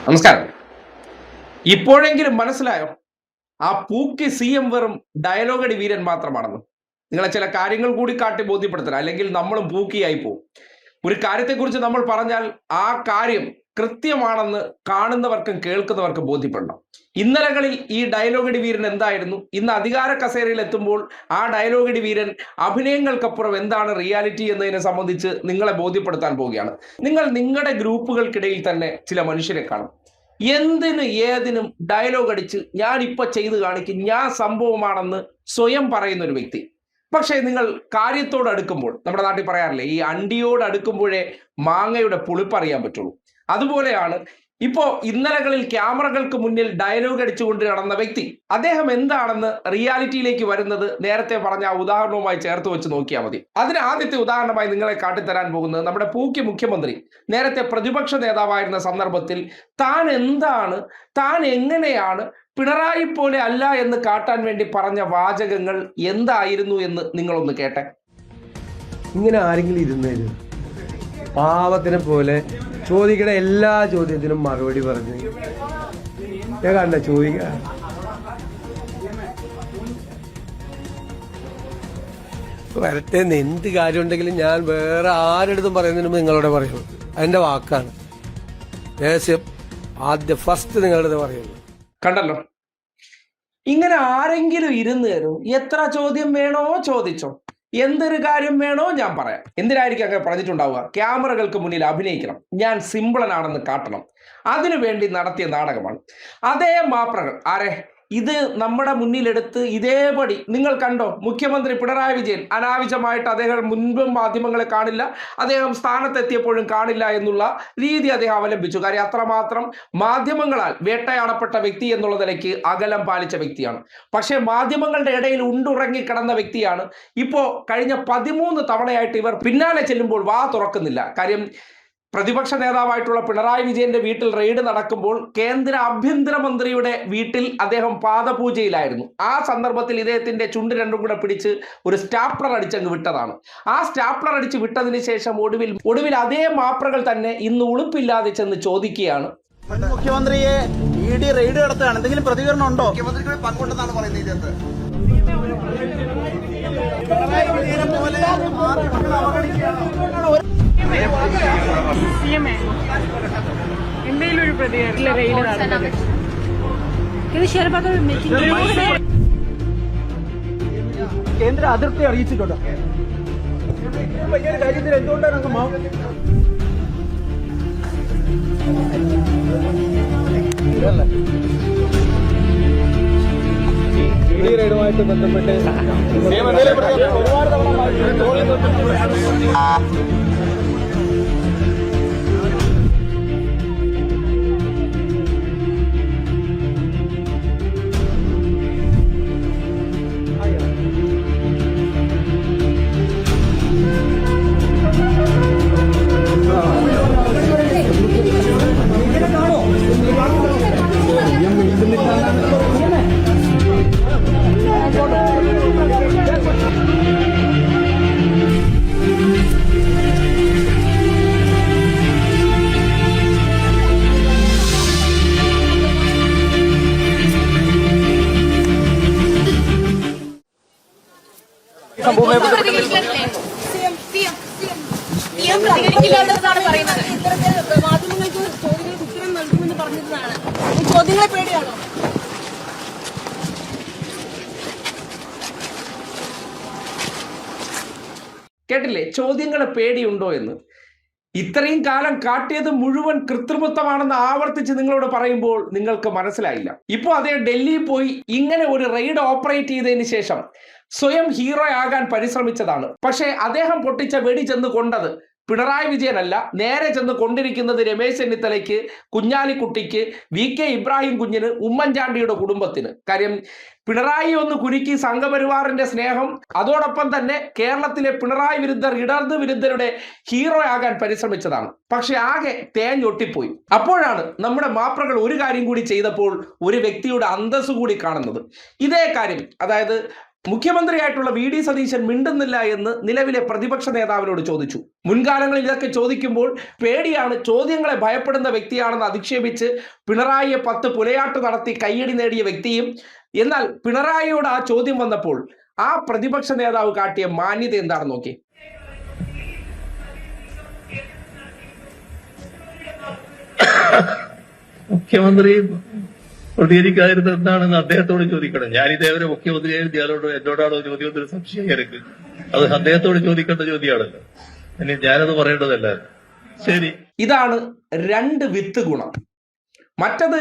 നമസ്കാരം. ഇപ്പോഴെങ്കിലും മനസ്സിലായോ ആ പൂക്കി CM വെറും ഡയലോഗടി വീരൻ മാത്രമാണെന്ന്? നിങ്ങളെ ചില കാര്യങ്ങൾ കൂടി കാട്ടി ബോധ്യപ്പെടുത്തണം, അല്ലെങ്കിൽ നമ്മളും പൂക്കിയായി പോകും. ഒരു കാര്യത്തെക്കുറിച്ച് നമ്മൾ പറഞ്ഞാൽ ആ കാര്യം കൃത്യമാണെന്ന് കാണുന്നവർക്കും കേൾക്കുന്നവർക്കും ബോധ്യപ്പെടണം. ഇന്നലകളിൽ ഈ ഡയലോഗടി വീരൻ എന്തായിരുന്നു, ഇന്ന് അധികാര കസേരയിൽ എത്തുമ്പോൾ ആ ഡയലോഗടി വീരൻ അഭിനയങ്ങൾക്കപ്പുറം എന്താണ് റിയാലിറ്റി എന്നതിനെ സംബന്ധിച്ച് നിങ്ങളെ ബോധ്യപ്പെടുത്താൻ പോവുകയാണ്. നിങ്ങൾ നിങ്ങളുടെ ഗ്രൂപ്പുകൾക്കിടയിൽ തന്നെ ചില മനുഷ്യരെ കാണും, എന്തിന് ഏതിനും ഡയലോഗ് അടിച്ച് ഞാൻ ഇപ്പൊ ചെയ്ത് കാണിക്കും, ഞാൻ സംഭവമാണെന്ന് സ്വയം പറയുന്ന ഒരു വ്യക്തി. പക്ഷേ നിങ്ങൾ കാര്യത്തോട് അടുക്കുമ്പോൾ, നമ്മുടെ നാട്ടിൽ പറയാറില്ലേ, ഈ അണ്ടിയോട് അടുക്കുമ്പോഴേ മാങ്ങയുടെ പുളിപ്പറിയാൻ പറ്റുള്ളൂ. അതുപോലെയാണ് ഇപ്പോ ഇന്നലകളിൽ ക്യാമറകൾക്ക് മുന്നിൽ ഡയലോഗ് അടിച്ചുകൊണ്ട് നടന്ന വ്യക്തി. അദ്ദേഹം എന്താണെന്ന് റിയാലിറ്റിയിലേക്ക് വരുന്നത് നേരത്തെ പറഞ്ഞ ആ ഉദാഹരണവുമായി ചേർത്ത് വെച്ച് നോക്കിയാൽ മതി. അതിന് ആദ്യത്തെ ഉദാഹരണമായി നിങ്ങളെ കാട്ടിത്തരാൻ പോകുന്നത് നമ്മുടെ പൂക്കി മുഖ്യമന്ത്രി നേരത്തെ പ്രതിപക്ഷ നേതാവായിരുന്ന സന്ദർഭത്തിൽ താൻ എന്താണ്, താൻ എങ്ങനെയാണ് പിണറായി പോലെ അല്ല എന്ന് കാട്ടാൻ വേണ്ടി പറഞ്ഞ വാചകങ്ങൾ എന്തായിരുന്നു എന്ന് നിങ്ങളൊന്ന് കേട്ടെ. ഇങ്ങനെ ആരെങ്കിലും ഇരുന്നേരും പാവത്തിനെ പോലെ ചോദിക്കണ എല്ലാ ചോദ്യത്തിനും മറുപടി പറഞ്ഞ് ഞാൻ കണ്ട ചോദിക്ക വരട്ടെ. എന്ത് കാര്യം ഉണ്ടെങ്കിലും ഞാൻ വേറെ ആരെടുത്തും പറയുന്നതിന് മുമ്പ് നിങ്ങളോട് പറയുള്ളൂ. അതിന്റെ വാക്കാണ് രഹസ്യം. ആദ്യം ഫസ്റ്റ് നിങ്ങളുടെ പറയുള്ളൂ. കണ്ടല്ലോ, ഇങ്ങനെ ആരെങ്കിലും ഇരുന്ന് തരും, എത്ര ചോദ്യം വേണോ ചോദിച്ചോ, എന്തൊരു കാര്യം വേണോ ഞാൻ പറയാം. എന്തിനായിരിക്കും അങ്ങനെ പറഞ്ഞിട്ടുണ്ടാവുക? ക്യാമറകൾക്ക് മുന്നിൽ അഭിനയിക്കണം, ഞാൻ സിമ്പിളനാണെന്ന് കാട്ടണം, അതിനു വേണ്ടി നടത്തിയ നാടകമാണ്. അതേ മാപ്രകൾ ആരെ ഇത് നമ്മുടെ മുന്നിലെടുത്ത് ഇതേപടി നിങ്ങൾ കണ്ടോ? മുഖ്യമന്ത്രി പിണറായി വിജയൻ അനാവശ്യമായിട്ട് അദ്ദേഹം മുൻപും മാധ്യമങ്ങളെ കാണില്ല, അദ്ദേഹം സ്ഥാനത്തെത്തിയപ്പോഴും കാണില്ല എന്നുള്ള രീതി അദ്ദേഹം അവലംബിച്ചു. കാര്യം അത്രമാത്രം മാധ്യമങ്ങളാൽ വേട്ടയാടപ്പെട്ട വ്യക്തി എന്നുള്ള നിലയ്ക്ക് അകലം പാലിച്ച വ്യക്തിയാണ്. പക്ഷേ മാധ്യമങ്ങളുടെ ഇടയിൽ ഉണ്ടുറങ്ങി കിടന്ന വ്യക്തിയാണ്. ഇപ്പോ കഴിഞ്ഞ 13 തവണയായിട്ട് ഇവർ പിന്നാലെ ചെല്ലുമ്പോൾ വാ തുറക്കുന്നില്ല. കാര്യം പ്രതിപക്ഷ നേതാവായിട്ടുള്ള പിണറായി വിജയന്റെ വീട്ടിൽ റെയ്ഡ് നടക്കുമ്പോൾ കേന്ദ്ര ആഭ്യന്തരമന്ത്രിയുടെ വീട്ടിൽ അദ്ദേഹം പാദപൂജയിലായിരുന്നു. ആ സന്ദർഭത്തിൽ ഇദ്ദേഹത്തിന്റെ ചുണ്ട് രണ്ടും കൂടെ പിടിച്ച് ഒരു സ്റ്റാപ്ലർ അടിച്ചങ്ങ് വിട്ടതാണ്. ആ സ്റ്റാപ്ലർ അടിച്ച് വിട്ടതിന് ശേഷം ഒടുവിൽ അതേ മാപ്രകൾ തന്നെ ഇന്ന് ഉളുപ്പില്ലാതെ ചെന്ന് ചോദിക്കുകയാണ്, മുഖ്യമന്ത്രിയെ ED റെയ്ഡ് നടത്തുകയാണ്, എന്തെങ്കിലും പ്രതികരണം ഉണ്ടോ? മുഖ്യമന്ത്രിക്ക് പങ്കുണ്ടെന്നാണ് പറയുന്നത്. ഇതിനകത്ത് എന്തെങ്കിലും ഒരു പ്രതികരണം കേന്ദ്ര അതിർത്തി അറിയിച്ചിട്ടുണ്ട്. കാര്യത്തിൽ എന്തുകൊണ്ടാണ് റെയ്ഡുമായിട്ട് ബന്ധപ്പെട്ട് ഒരുപാട് തവണ മാധ്യമങ്ങൾക്ക് ചോദ്യങ്ങൾക്ക് ഉത്തരം നൽകുമെന്ന് പറഞ്ഞതാണ്. ചോദ്യങ്ങളെ പേടിയാണോ? കേട്ടില്ലേ? ചോദ്യങ്ങളെ പേടിയുണ്ടോ എന്ന്. ഇത്രയും കാലം കാട്ടിയത് മുഴുവൻ കൃത്രിമത്വമാണെന്ന് ആവർത്തിച്ച് നിങ്ങളോട് പറയുമ്പോൾ നിങ്ങൾക്ക് മനസ്സിലായില്ല. ഇപ്പോൾ അതേ ഡൽഹിയിൽ പോയി ഇങ്ങനെ ഒരു റെയ്ഡ് ഓപ്പറേറ്റ് ചെയ്തതിന് ശേഷം സ്വയം ഹീറോ ആകാൻ പരിശ്രമിച്ചതാണ്. പക്ഷേ അദ്ദേഹം പൊട്ടിച്ച വെടി ചെന്ന് കൊണ്ടത് പിണറായി വിജയനല്ല, നേരെ ചെന്ന് കൊണ്ടിരിക്കുന്നത് രമേശ് ചെന്നിത്തലയ്ക്ക്, കുഞ്ഞാലിക്കുട്ടിക്ക്, VK ഇബ്രാഹിം കുഞ്ഞിന്, ഉമ്മൻചാണ്ടിയുടെ കുടുംബത്തിന്. കാര്യം പിണറായി ഒന്ന് കുരുക്കി സംഘപരിവാറിന്റെ സ്നേഹം, അതോടൊപ്പം തന്നെ കേരളത്തിലെ പിണറായി വിരുദ്ധർ, ഇടത് വിരുദ്ധരുടെ ഹീറോ ആകാൻ പരിശ്രമിച്ചതാണ്. പക്ഷെ ആകെ തേഞ്ഞൊട്ടിപ്പോയി. അപ്പോഴാണ് നമ്മുടെ മാപ്രകൾ ഒരു കാര്യം കൂടി ചെയ്തപ്പോൾ ഒരു വ്യക്തിയുടെ അന്തസ് കൂടി കാണുന്നത്. ഇതേ കാര്യം, അതായത് മുഖ്യമന്ത്രിയായിട്ടുള്ള വി.ഡി. സതീശൻ മിണ്ടുന്നില്ല എന്ന് നിലവിലെ പ്രതിപക്ഷ നേതാവിനോട് ചോദിച്ചു. മുൻകാലങ്ങളിൽ ഇതൊക്കെ ചോദിക്കുമ്പോൾ പേടിയാണ്, ചോദ്യങ്ങളെ ഭയപ്പെടുന്ന വ്യക്തിയാണെന്ന് അധിക്ഷേപിച്ച് പിണറായിയെ 10 പുലയാട്ട് നടത്തി കയ്യടി നേടിയ വ്യക്തിയും, എന്നാൽ പിണറായിയോട് ആ ചോദ്യം വന്നപ്പോൾ ആ പ്രതിപക്ഷ നേതാവ് കാട്ടിയ മാന്യത എന്താണെന്ന് നോക്കി. മുഖ്യമന്ത്രി പ്രതികരിക്കാതിരുന്നത് എന്താണെന്ന് അദ്ദേഹത്തോട് ചോദിക്കണം. ഞാൻ ഇതേവരെ മുഖ്യമന്ത്രിയായിരുന്നു, എന്നോടാണോ ചോദ്യം എന്നൊരു സംശയം എനിക്ക്. അത് അദ്ദേഹത്തോട് ചോദിക്കേണ്ട ചോദ്യമാണല്ലോ, ഇനി ഞാനത് പറയേണ്ടതല്ല. ശരി, ഇതാണ് 2 വിത്ത് ഗുണം. മറ്റത്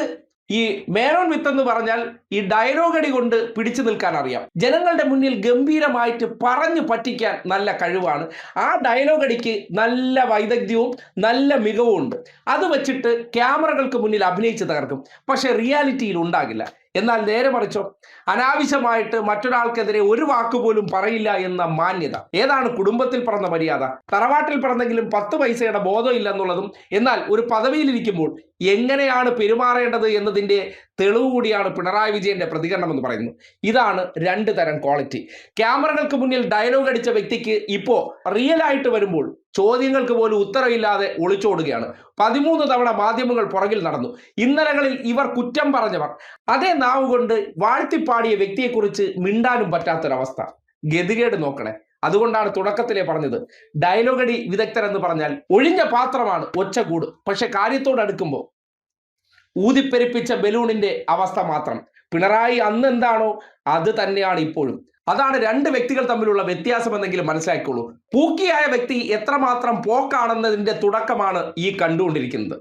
ഈ മേനോൻ വിത്ത് എന്ന് പറഞ്ഞാൽ ഈ ഡയലോഗടി കൊണ്ട് പിടിച്ചു നിൽക്കാൻ അറിയാം. ജനങ്ങളുടെ മുന്നിൽ ഗംഭീരമായിട്ട് പറഞ്ഞു പറ്റിക്കാൻ നല്ല കഴിവാണ്. ആ ഡയലോഗടിക്ക് നല്ല വൈദഗ്ധ്യവും നല്ല മികവും ഉണ്ട്. അത് വെച്ചിട്ട് ക്യാമറകൾക്ക് മുന്നിൽ അഭിനയിച്ച് തകർക്കും. പക്ഷെ റിയാലിറ്റിയിൽ ഉണ്ടാകില്ല. എന്നാൽ നേരെ മറിച്ചോ, അനാവശ്യമായിട്ട് മറ്റൊരാൾക്കെതിരെ ഒരു വാക്കുപോലും പറയില്ല എന്ന മാന്യത. ഏതാണ് കുടുംബത്തിൽ പറഞ്ഞ മര്യാദ? തറവാട്ടിൽ പറഞ്ഞെങ്കിലും 10 പൈസയുടെ ബോധം ഇല്ലെന്നുള്ളതും, എന്നാൽ ഒരു പദവിയിലിരിക്കുമ്പോൾ എങ്ങനെയാണ് പെരുമാറേണ്ടത് എന്നതിൻ്റെ തെളിവ് കൂടിയാണ് പിണറായി വിജയന്റെ പ്രതികരണം എന്ന് പറയുന്നത്. ഇതാണ് 2 തരം ക്വാളിറ്റി. ക്യാമറകൾക്ക് മുന്നിൽ ഡയലോഗ് അടിച്ച വ്യക്തിക്ക് ഇപ്പോൾ റിയൽ ആയിട്ട് വരുമ്പോൾ ചോദ്യങ്ങൾക്ക് പോലും ഉത്തരവില്ലാതെ ഒളിച്ചോടുകയാണ്. 13 തവണ മാധ്യമങ്ങൾ പുറകിൽ നടന്നു. ഇന്നലകളിൽ ഇവർ കുറ്റം പറഞ്ഞവർ അതേ നാവ് കൊണ്ട് വാഴ്ത്തിപ്പാടിയ വ്യക്തിയെക്കുറിച്ച് മിണ്ടാനും പറ്റാത്തൊരവസ്ഥ. ഗതികേട് നോക്കണേ. അതുകൊണ്ടാണ് തുടക്കത്തിലെ പറഞ്ഞത്, ഡയലോഗടി വിദഗ്ധരെന്ന് പറഞ്ഞാൽ ഒഴിഞ്ഞ പാത്രമാണ്, ഒച്ചകൂട്. പക്ഷെ കാര്യത്തോടടുക്കുമ്പോൾ ഊതിപ്പെരിപ്പിച്ച ബലൂണിന്റെ അവസ്ഥ മാത്രം. പിണറായി അന്ന് എന്താണോ അത് തന്നെയാണ് ഇപ്പോഴും. അതാണ് 2 വ്യക്തികൾ തമ്മിലുള്ള വ്യത്യാസമെന്നെങ്കിലും മനസ്സിലാക്കിക്കോളൂ. പൂക്കിയായ വ്യക്തി എത്രമാത്രം പോക്കാണെന്നതിന്റെ തുടക്കമാണ് ഈ കണ്ടുകൊണ്ടിരിക്കുന്നത്.